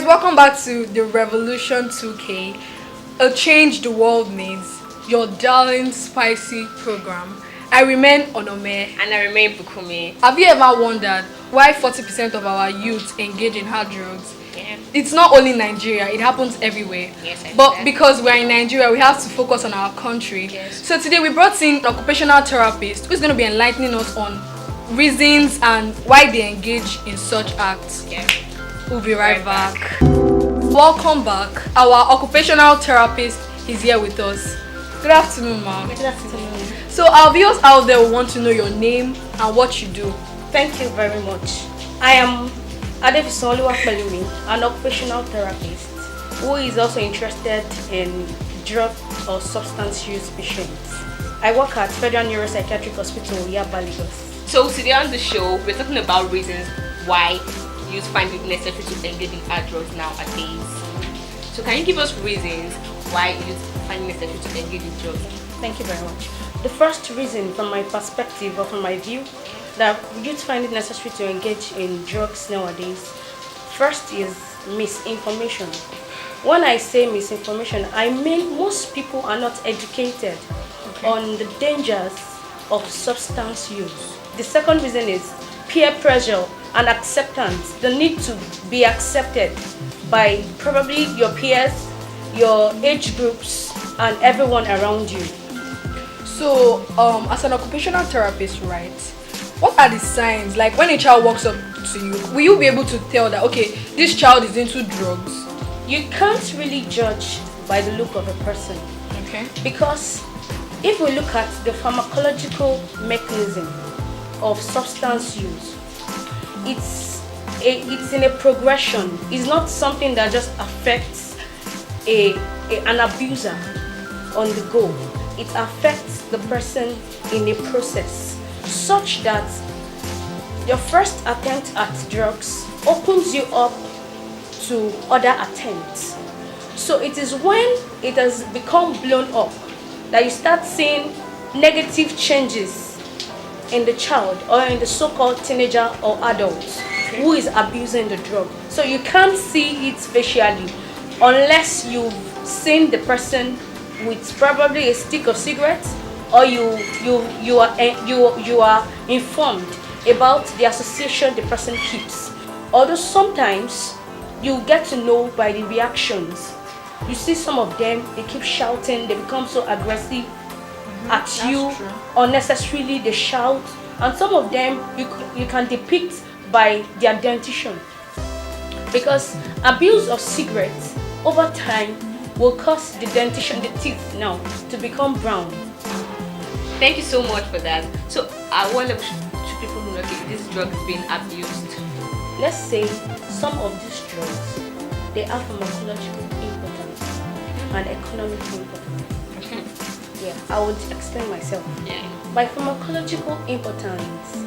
welcome back to the Revolution 2K, a change the world needs, your darling spicy program. I remain Onome. And I remain Bukunmi. Have you ever wondered why 40% of our youth engage in hard drugs? Yeah. It's not only Nigeria, it happens everywhere. Yes, but because we're in Nigeria, we have to focus on our country. Yes. So today we brought in occupational therapist who's going to be enlightening us on reasons and why they engage in such acts. Yeah. We'll be right back. Welcome back. Our occupational therapist is here with us. Good afternoon, ma'am. Good afternoon. So our viewers out there will want to know your name and what you do. Thank you very much. I am Adefisoluwa Pelumi, an occupational therapist who is also interested in drug or substance use patients. I work at Federal Neuropsychiatric Hospital, Yaba, Lagos. So today on the show, we're talking about reasons why youth find it necessary to engage in hard drugs nowadays. So can you give us reasons why youth find it necessary to engage in drugs? Thank you very much. The first reason from my perspective or from my view that youth find it necessary to engage in drugs nowadays, first is misinformation. When I say misinformation, I mean most people are not educated on the dangers of substance use. The second reason is peer pressure and acceptance, the need to be accepted by probably your peers, your age groups, and everyone around you. So, as an occupational therapist, right, what are the signs? Like when a child walks up to you, will you be able to tell that, okay, this child is into drugs? You can't really judge by the look of a person. Okay. Because if we look at the pharmacological mechanism of substance use, it's in a progression. It's not something that just affects an abuser on the go. It affects the person in a process such that your first attempt at drugs opens you up to other attempts. So it is when it has become blown up that you start seeing negative changes in the child or in the so-called teenager or adult who is abusing the drug. So you can't see it facially unless you've seen the person with probably a stick of cigarettes, or you are informed about the association the person keeps. Although sometimes you get to know by the reactions. You see some of them, they keep shouting, they become so aggressive at you. True. Unnecessarily they shout, and some of them you can depict by their dentition, because abuse of cigarettes over time will cause the dentition, the teeth now, to become brown. Thank you so much for that. So I want to people who know that this drug is being abused. Let's say some of these drugs, they have pharmacological importance and economic importance. Yeah, I would explain myself. Yeah. By pharmacological importance,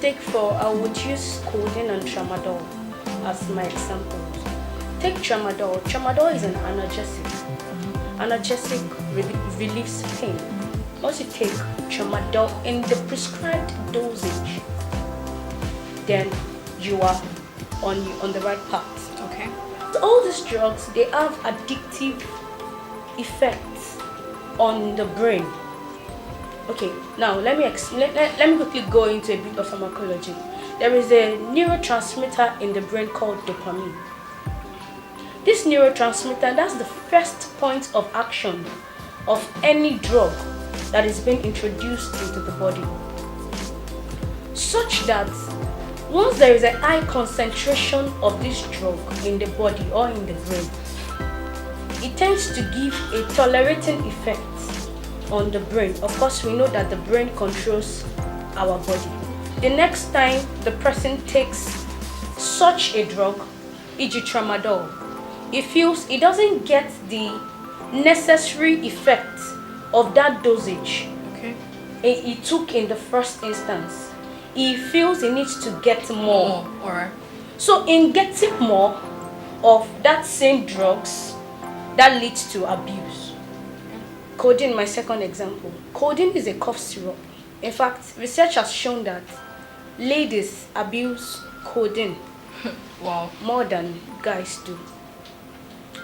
I would use codeine and tramadol as my examples. Take tramadol. Tramadol is an analgesic. Analgesic relieves pain. Once you take tramadol in the prescribed dosage, then you are on the right path. Okay. So all these drugs, they have addictive effects on the brain. Okay, now let me quickly go into a bit of pharmacology. There is a neurotransmitter in the brain called dopamine. This neurotransmitter, that's the first point of action of any drug that is being introduced into the body, such that once there is a high concentration of this drug in the body or in the brain, it tends to give a tolerating effect on the brain. Of course, we know that the brain controls our body. The next time the person takes such a drug, e.g. tramadol, he feels he doesn't get the necessary effect of that dosage he took in the first instance. He feels he needs to get more. Alright. So in getting more of that same drugs, that leads to abuse. Codeine, my second example. Codeine is a cough syrup. In fact, research has shown that ladies abuse codeine Wow. more than guys do.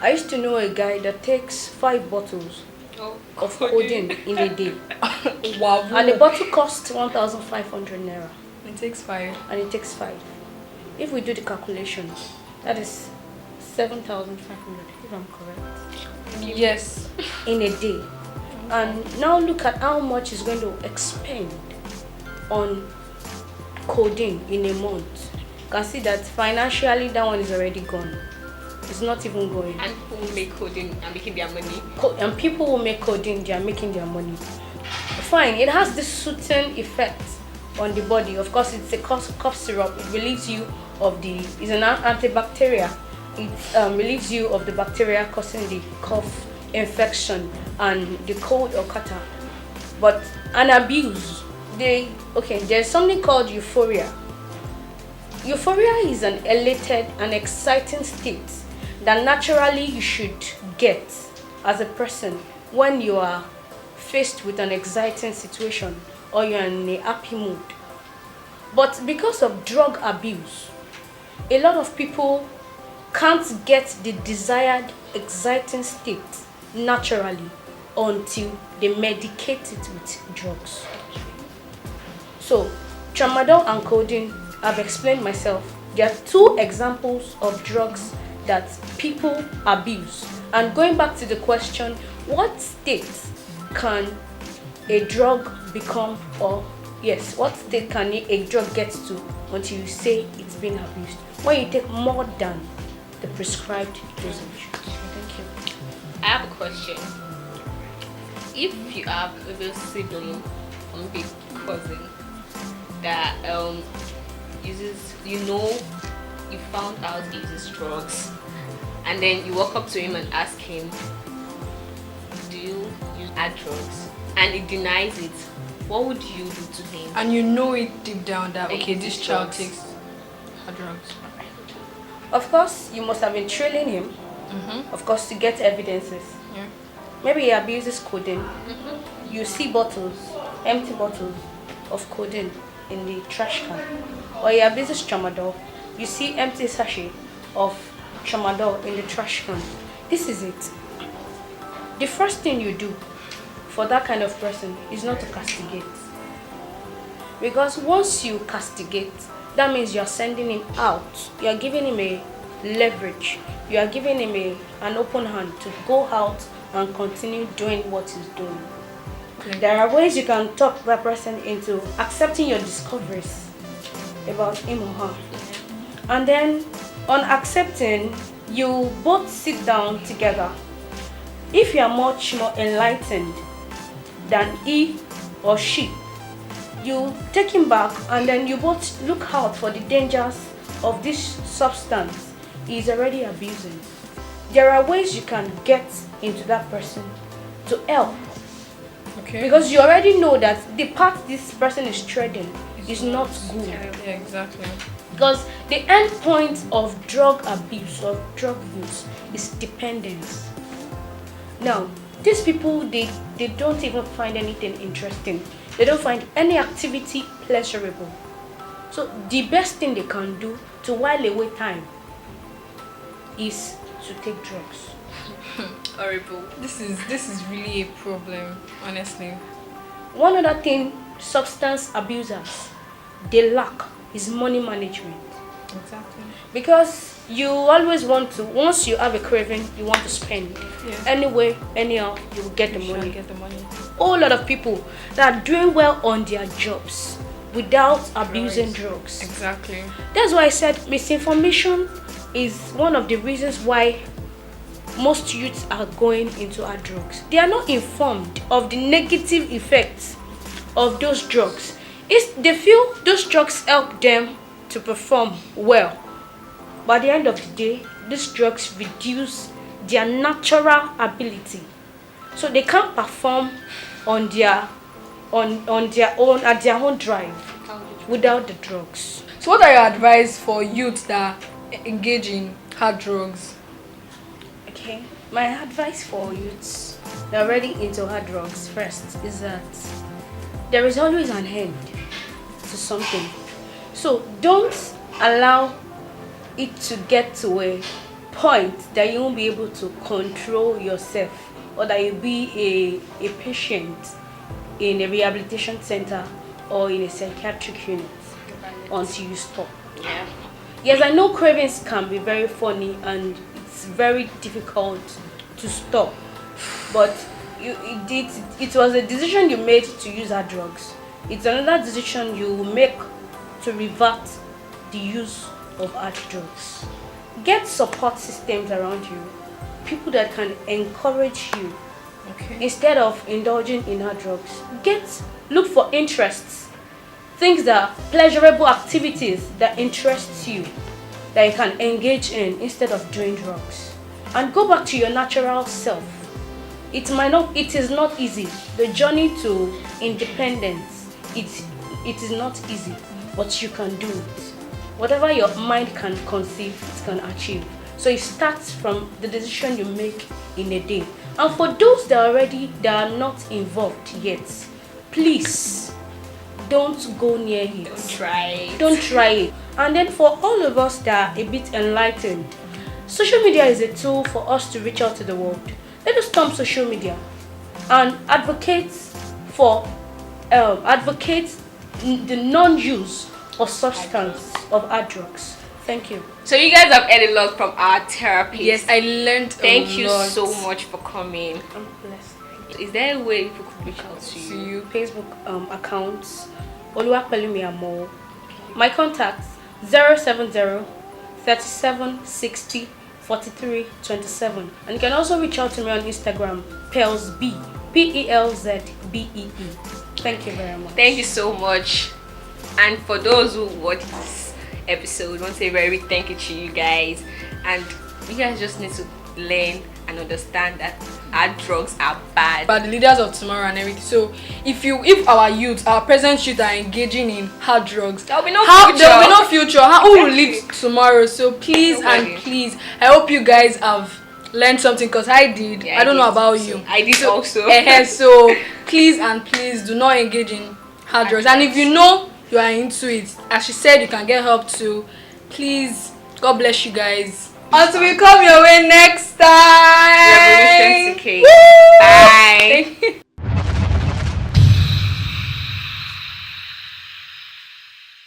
I used to know a guy that takes 5 bottles Oh, of codeine in a day, Wow. and the bottle costs 1,500 naira, It takes 5. and it takes 5. If we do the calculation, that is 7,500, if I'm correct, Yes. in a day. And now look at how much is going to expend on codeine in a month. You can see that financially that one is already gone. It's not even going. and people who make coding and making their money. And people who make codeine, they are making their money. Fine, it has this certain effect on the body. Of course, it's a cough syrup. It relieves you of it's an antibacterial. It relieves you of the bacteria causing the cough infection and the cold or catarrh. But an abuse, there's something called euphoria. Euphoria is an elated and exciting state that naturally you should get as a person when you are faced with an exciting situation or you're in a happy mood. But because of drug abuse, a lot of people can't get the desired exciting state naturally until they medicate it with drugs. So, tramadol and codeine, I've explained myself. There are 2 examples of drugs that people abuse. And going back to the question, what state can a drug become, or yes, what state can a drug get to until you say it's been abused? When you take more than the prescribed dosage. Thank you. I have a question. If you have a sibling or maybe a cousin that uses, you found out he uses drugs, and then you walk up to him and ask him, do you use drugs? And he denies it, what would you do to him? And you know it deep down that, That okay, he this uses child drugs. takes drugs. Of course, you must have been trailing him, of course, to get evidences. Yeah. Maybe he abuses codeine. You see bottles, empty bottles of codeine in the trash can. Or he abuses tramadol. You see empty sachet of tramadol in the trash can. This is it. The first thing you do for that kind of person is not to castigate. Because once you castigate, that means you are sending him out. You are giving him a leverage. You are giving him an open hand to go out and continue doing what he's doing. Okay. There are ways you can talk that person into accepting your discoveries about him or her. And then on accepting, you both sit down together. If you are much more enlightened than he or she, you take him back and then you both look out for the dangers of this substance he is already abusing. There are ways you can get into that person to help. Okay. Because you already know that the path this person is treading is not good. Yeah, exactly. Because the end point of drug abuse or drug use is dependence. Now, these people, they don't even find anything interesting. They don't find any activity pleasurable. So the best thing they can do to while away time is to take drugs. Horrible. This is really a problem, honestly. One other thing substance abusers they lack is money management. Exactly. Because you always want to, once you have a craving, you want to spend. Yeah. Anyway, anyhow, you will get the You shall money. get the money. Whole lot of people that are doing well on their jobs without abusing drugs. Exactly. That's why I said misinformation is one of the reasons why most youths are going into hard drugs. They are not informed of the negative effects of those drugs. They feel those drugs help them to perform well. By the end of the day, these drugs reduce their natural ability. So they can't perform on their own at their own drive without the drugs. So what are your advice for youth that engage in hard drugs? Okay, my advice for youths that are already into hard drugs first is that there is always an end to something. So don't allow it to get to a point that you won't be able to control yourself, or that you'll be a patient in a rehabilitation center or in a psychiatric unit until you stop. Yeah. Yes, I know cravings can be very funny and it's very difficult to stop, but it was a decision you made to use hard drugs. It's another decision you will make to revert the use of hard drugs. Get support systems around you, people that can encourage you. Okay. Instead of indulging in hard drugs, look for interests, things that pleasurable activities that interest you, that you can engage in instead of doing drugs, and go back to your natural self. It is not easy. The journey to independence, it is not easy, but you can do it. Whatever your mind can conceive, it can achieve. So it starts from the decision you make in a day. And for those that are not involved yet, please don't go near it. Don't try it. Don't try it. And then for all of us that are a bit enlightened, social media is a tool for us to reach out to the world. Let us storm social media and advocate the non-use of substance of hard drugs. Thank you. So you guys have heard a lot from our therapist. Yes, I learned Thank a you lot. so much for coming. I'm blessed. Is there a way people could reach out to To you? you. Facebook accounts Oluwapelumi Amo. My contacts 070 37 60 43 27. And you can also reach out to me on Instagram, PELZBEE. PELZBEE. Thank you very much. Thank you so much. And for those who watch this episode, I want to say very big thank you to you guys. And you guys just need to learn and understand that hard drugs are bad. But the leaders of tomorrow and everything. So if our youth, our present youth are engaging in hard drugs, There will be no there future. will be no future. Who will lead tomorrow? So please Nobody. and please, I hope you guys have learned something, because I did. Yeah, I don't know did. about So, you. I did also. So please and please do not engage in hard drugs. And if you know you are into it, as she said, you can get help too. Please, God bless you guys. Until we come your way next time. Revolution to cake. Woo! Bye. Thank you.